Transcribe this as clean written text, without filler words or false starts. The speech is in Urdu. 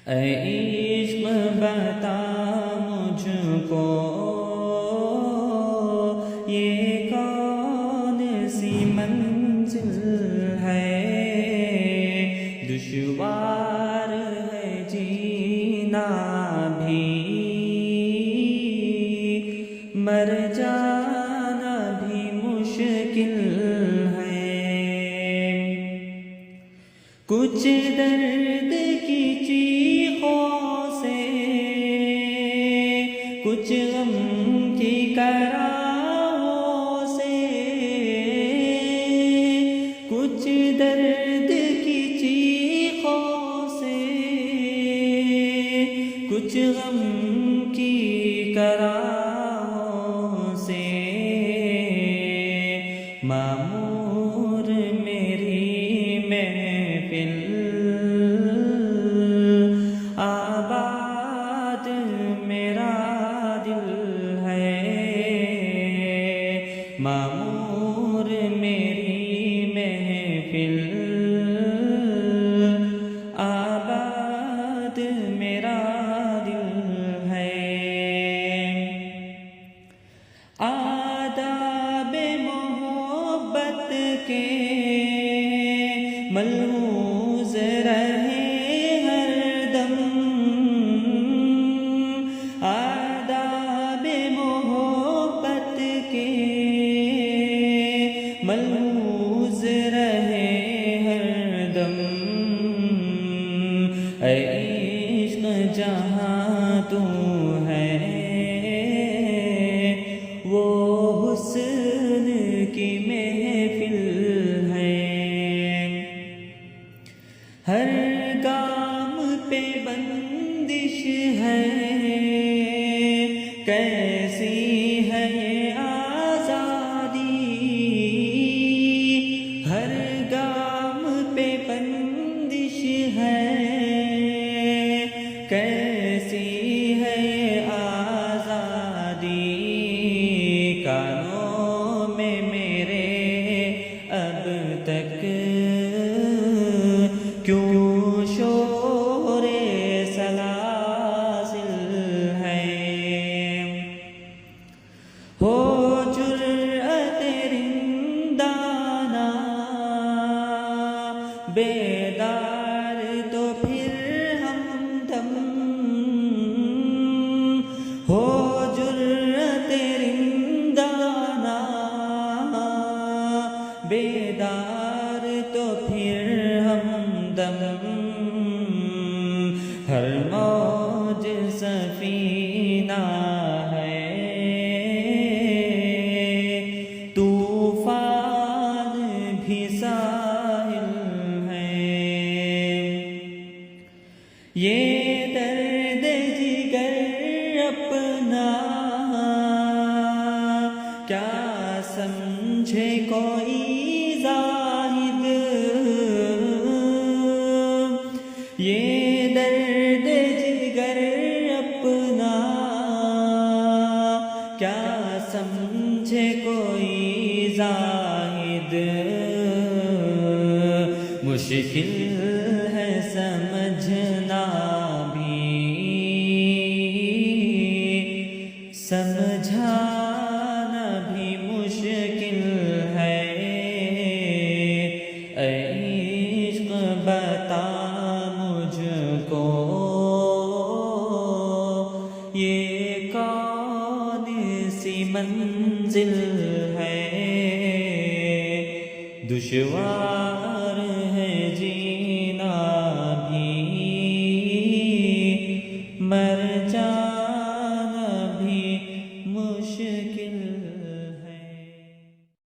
اے عشق بتا مجھ کو یہ کون سی منزل ہے، دشوار ہے جینا بھی، مر جانا بھی مشکل ہے، کچھ درد کی چیخوں سے، کچھ غم کی کراہوں سے، کچھ درد کی چیخوں سے، کچھ غم کی کراہوں سے، معمور میری محفل، آباد میرا دل ہے، معمور میری محفل، آباد میرا دل ہے، آداب محبت کے ملحوظ رہے ہر دم، آداب محبت کے ملحوظ رہے ہر دم، اے عشق جہاں تو ہے وہ حسن کی محفل ہے، ہر گام پہ بندش ہے، کیسی ہے یہ آزادی، ہر گام پہ بندش ہے، کیسی ہے یہ آزادی، کانوں میں میرے اب تک کیوں شور سلاسل ہے، ہو جرأت رندانہ بیدار تو پھر ہمدم، ہو جرأت رندانہ بیدار تو پھر ہمدم، ہر موج سفینہ ہے، طوفان بھی ساحل ہے، یہ درد جگر اپنا کیا سمجھے کوئی زاہد، یہ درد جگر اپنا کیا سمجھے کوئی زاہد، مشکل ہے سمجھنا بھی، سمجھانا بھی مشکل ہے، اے عشق بتا مجھ کو یہ کون سی منزل ہے، دشوار ہے جینا بھی، مر جانا